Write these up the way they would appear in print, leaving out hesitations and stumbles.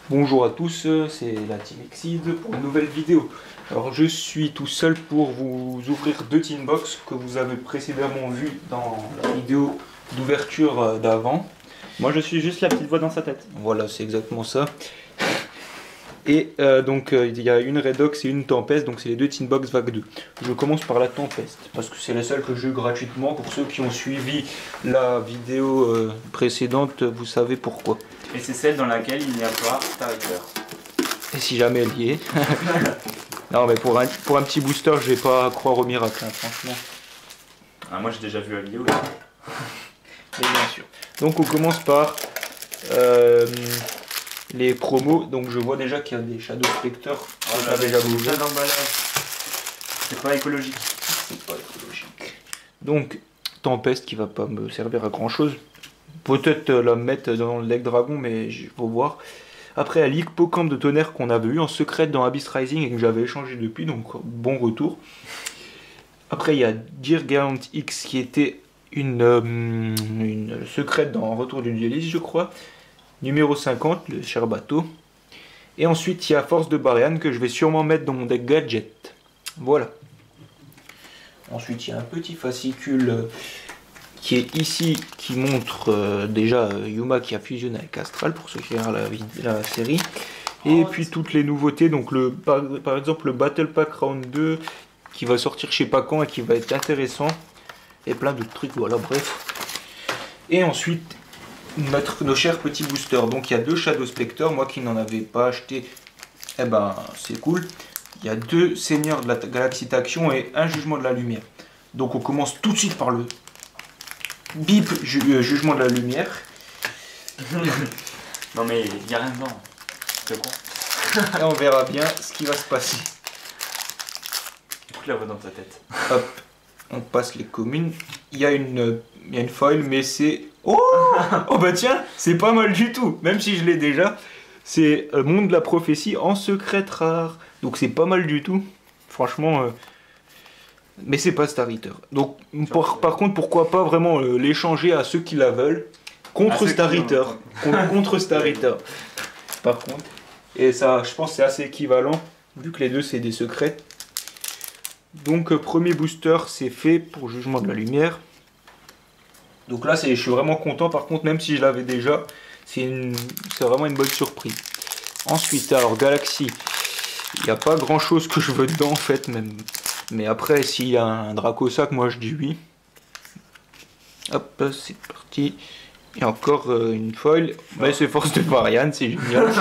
Bonjour à tous, c'est la Team Exceed pour une nouvelle vidéo. Alors je suis tout seul pour vous ouvrir deux tin box que vous avez précédemment vu dans la vidéo d'ouverture d'avant. Moi je suis juste la petite voix dans sa tête. Voilà, c'est exactement ça. Et il y a une Redox et une Tempest, donc c'est les deux tin box vague 2. Je commence par la Tempest, parce que c'est la seule que j'ai eu gratuitement. Pour ceux qui ont suivi la vidéo précédente, vous savez pourquoi. Et c'est celle dans laquelle il n'y a pas Starter. Et si jamais elle y est. Non mais pour un petit booster, je vais pas croire au miracle, hein, franchement. Ah, moi j'ai déjà vu la vidéo. Et bien sûr. Donc on commence par les promos. Donc je vois déjà qu'il y a des Shadow Spectre. J'avais déjà ouvert d'emballage. C'est pas écologique. C'est pas écologique. Donc Tempest qui va pas me servir à grand chose. Peut-être la mettre dans le deck dragon, mais il faut voir. Après, la Hippocampe de tonnerre qu'on avait eu en secret dans Abyss Rising et que j'avais échangé depuis, donc bon retour. Après, il y a Dirgaunt X qui était une secrète dans Retour du dueliste, je crois. Numéro 50, le cher bateau. Et ensuite, il y a Force de Barian que je vais sûrement mettre dans mon deck gadget. Voilà. Ensuite, il y a un petit fascicule qui est ici, qui montre déjà Yuma qui a fusionné avec Astral, pour ceux qui regardent la série. Et puis toutes les nouveautés, donc par exemple le Battle Pack Round 2, qui va sortir je sais pas quand et qui va être intéressant. Et plein d'autres trucs, voilà, bref. Et ensuite, notre, nos chers petits boosters. Donc il y a deux Shadow Spectre, moi qui n'en avais pas acheté, eh ben c'est cool. Il y a deux Seigneurs de la Galaxie d'Action et un Jugement de la Lumière. Donc on commence tout de suite par le bip Jugement de la Lumière. Non mais il n'y a rien dedans. C'est con. Et on verra bien ce qui va se passer. Écoute la voix dans ta tête. Hop, on passe les communes. Il y a une foil, mais c'est... Oh, oh bah tiens, c'est pas mal du tout. Même si je l'ai déjà. C'est Monde de la Prophétie en secret rare. Donc c'est pas mal du tout. Franchement... Mais c'est pas Star Eater. Donc par contre, pourquoi pas vraiment l'échanger à ceux qui la veulent contre Star Eater. Contre Star Eater. Par contre. Et ça, je pense que c'est assez équivalent, vu que les deux c'est des secrets. Donc premier booster, c'est fait pour Jugement de la Lumière. Donc là, je suis vraiment content. Par contre, même si je l'avais déjà, c'est vraiment une bonne surprise. Ensuite, alors Galaxy, il n'y a pas grand chose que je veux dedans en fait, même. Mais après, s'il y a un Dracosac, moi je dis oui. Hop, c'est parti. Et encore une foil. Mais c'est Force de Barian, c'est génial.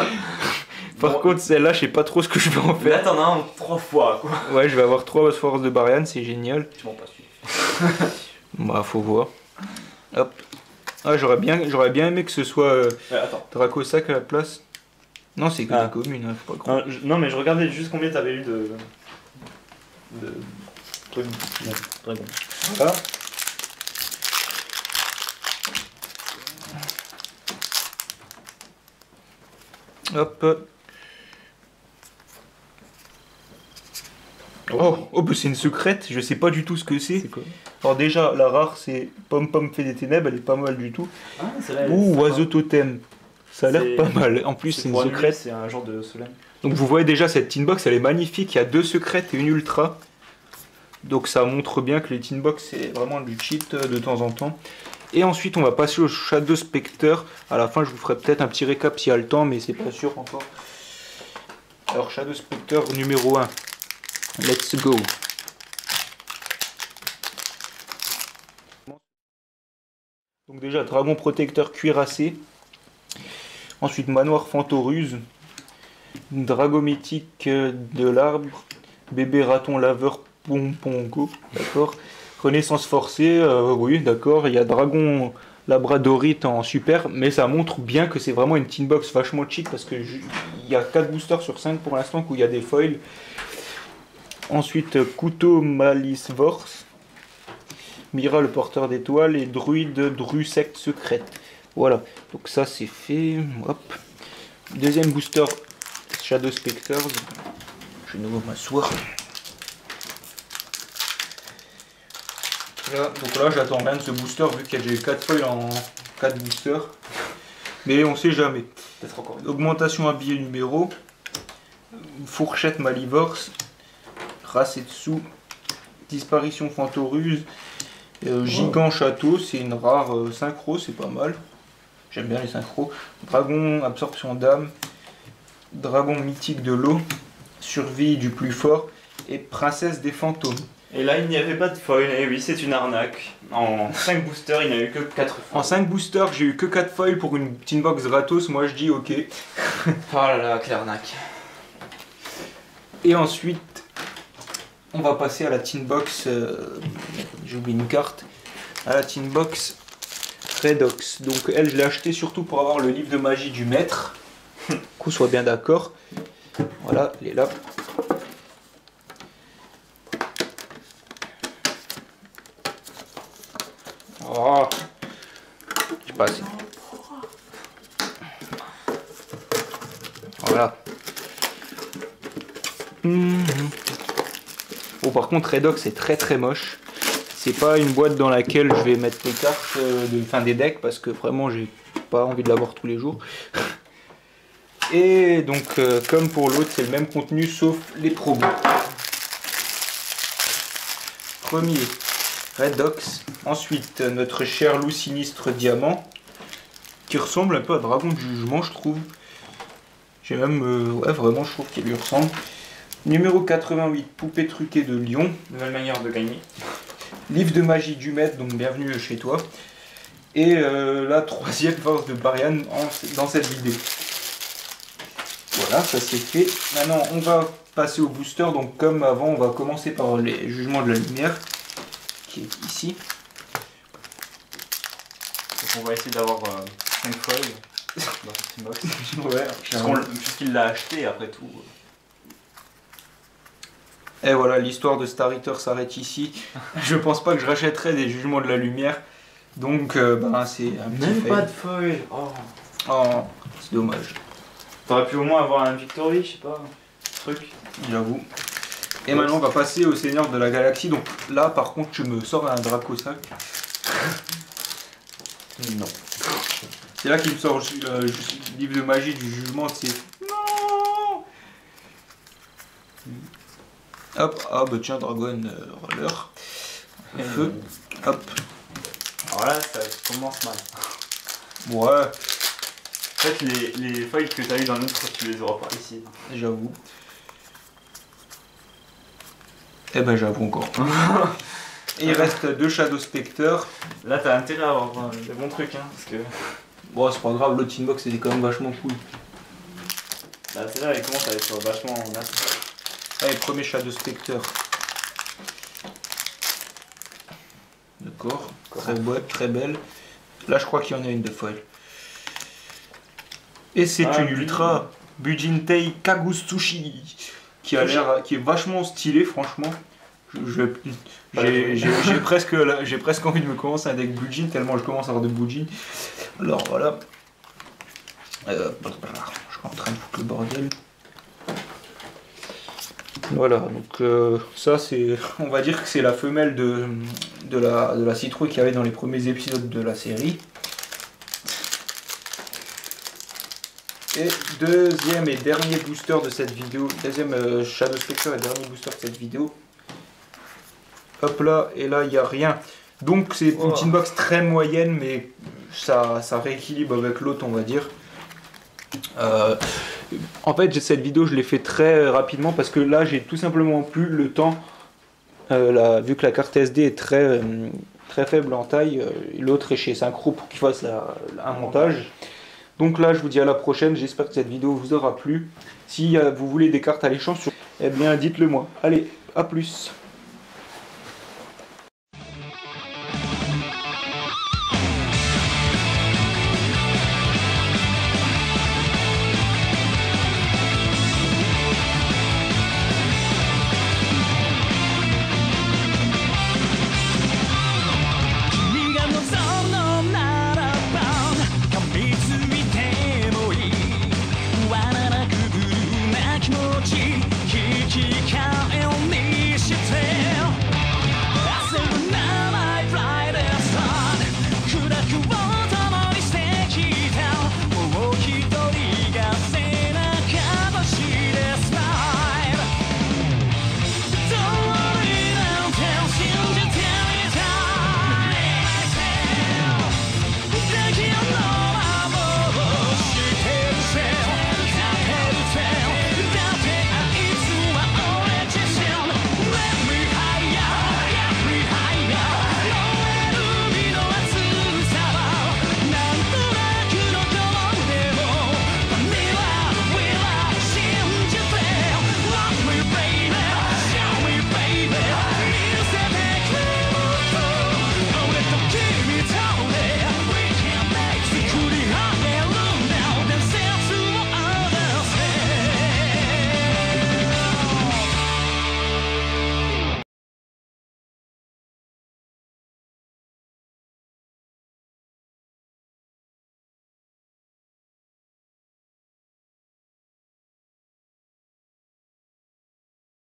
Par contre, celle-là, je sais pas trop ce que je vais en faire. Là, t'en as un 3 fois, quoi. Ouais, je vais avoir 3 Force de Barian, c'est génial. Tu m'en passes celui-là. Bah, faut voir. Hop. Ah, j'aurais bien aimé que ce soit Dracosac à la place. Non, c'est que des communes, hein, faut pas croire. Non, mais je regardais juste combien t'avais eu de trucs. Dragon. Voilà. Hop. Oh bah c'est une secrète, je sais pas du tout ce que c'est. C'est quoi? Alors déjà, la rare c'est Pom Pom fait des ténèbres, elle est pas mal du tout. Ah, celle-là. Ouh, Oiseau Totem. Ça a l'air pas mal. En plus, c'est une secrète. C'est un genre de solène. Donc vous voyez déjà cette tin box, elle est magnifique. Il y a deux secrètes et une ultra. Donc ça montre bien que les tin box c'est vraiment du cheat de temps en temps. Et ensuite on va passer au Shadow Spectre. À la fin je vous ferai peut-être un petit récap s'il y a le temps, mais c'est pas sûr encore. Alors Shadow Spectre numéro 1. Let's go. Donc déjà Dragon Protecteur cuirassé. Ensuite Manoir Fantoruse. Dragon mythique de l'arbre. Bébé raton laveur Pompongo. D'accord. Renaissance forcée. Oui, d'accord. Il y a Dragon Labradorite en super. Mais ça montre bien que c'est vraiment une tin box vachement cheap. Parce qu'il y a 4 boosters sur 5 pour l'instant où il y a des foils. Ensuite, Couteau Malice Vorse, Mira le porteur d'étoiles et Druide Dru secte secrète. Voilà, donc ça c'est fait. Hop. Deuxième booster Shadow Spectres. Je vais de nouveau m'asseoir. Là, donc là j'attends rien de ce booster vu qu'il y a déjà eu 4 foils en 4 boosters. Mais on sait jamais. Peut-être encore. Augmentation habillé numéro. Fourchette Malivorce. Rasetsu. Disparition Fantoruse. Gigant Château, c'est une rare synchro, c'est pas mal. J'aime bien les synchros. Dragon Absorption d'âme. Dragon mythique de l'eau. Survie du plus fort. Et Princesse des fantômes. Et là, il n'y avait pas de foil, et oui, c'est une arnaque. En 5 boosters, il n'y a eu que 4 foils. En 5 boosters, j'ai eu que 4 foils pour une tin box gratos, moi je dis ok. Oh là là, quelle arnaque. Et ensuite, on va passer à la tin box, j'ai oublié une carte, à la tin box Redox. Donc elle, je l'ai acheté surtout pour avoir le livre de magie du maître, qu'on soit bien d'accord. Voilà, elle est là. Oh, je passe. Voilà. Bon, par contre, Redox c'est très moche. C'est pas une boîte dans laquelle je vais mettre les cartes, des decks, parce que vraiment j'ai pas envie de l'avoir tous les jours. Et donc, comme pour l'autre, c'est le même contenu sauf les promos. Premier, Redox. Ensuite, notre cher loup sinistre diamant, qui ressemble un peu à Dragon de Jugement, je trouve. J'ai même, ouais, vraiment, je trouve qu'il lui ressemble. Numéro 88, poupée truquée de Lyon. Nouvelle manière de gagner. Livre de magie du maître, donc bienvenue chez toi. Et la troisième force de Barian dans cette vidéo. Voilà, ça c'est fait. Maintenant, on va passer au booster. Donc, comme avant, on va commencer par les jugements de la lumière, qui est ici. Donc on va essayer d'avoir 5 foils dans cette box. Ouais, Puisqu'il l'a acheté après tout. Et voilà, l'histoire de Star Eater s'arrête ici. Je pense pas que je rachèterai des jugements de la lumière. Donc, c'est un petit Même fail. pas de foil. Oh, Oh, c'est dommage, t'aurais pu au moins avoir un Victory, je sais pas. Truc. j'avoue. Et maintenant, on va passer au Seigneur de la Galaxie. Donc là, par contre, tu me sors un Dracosac. Non. C'est là qu'il me sort le livre de magie du jugement. C'est non. Hop, ah bah tiens, Dragon Roller. Feu. Hop. Alors là, ça commence mal. Ouais, En fait, les foils que t'as eu dans l'autre, tu les auras pas ici. j'avoue. Eh ben j'avoue encore. Et il reste 2 Shadow Spectre. Là, t'as intérêt à avoir des bons trucs, hein, parce que. Bon, c'est pas grave, l'autre inbox c'était quand même vachement cool. Là, c'est là, il commence à être vachement. Allez, premier Shadow Spectre. D'accord, très belle. Là, je crois qu'il y en a une de foil. Et c'est une ultra Bujintei Kagutsushi qui a l'air, qui est vachement stylé, franchement. J'ai presque envie de me commencer un deck Bujin tellement je commence à avoir de Bujin. Alors voilà. Je suis en train de foutre le bordel. Voilà, donc ça c'est, on va dire que c'est la femelle de la citrouille qu'il y avait dans les premiers épisodes de la série. Et deuxième et dernier booster de cette vidéo, deuxième Shadow Spectre et dernier booster de cette vidéo. Hop là, et là il n'y a rien. Donc c'est une petite box très moyenne, mais ça rééquilibre avec l'autre, on va dire. En fait, cette vidéo, je l'ai fait très rapidement parce que là, j'ai tout simplement plus le temps. Vu que la carte SD est très faible en taille, l'autre est chez Synchro pour qu'il fasse un montage. Donc là, je vous dis à la prochaine. J'espère que cette vidéo vous aura plu. Si vous voulez des cartes à l'échange, eh bien, dites-le moi. Allez, à plus.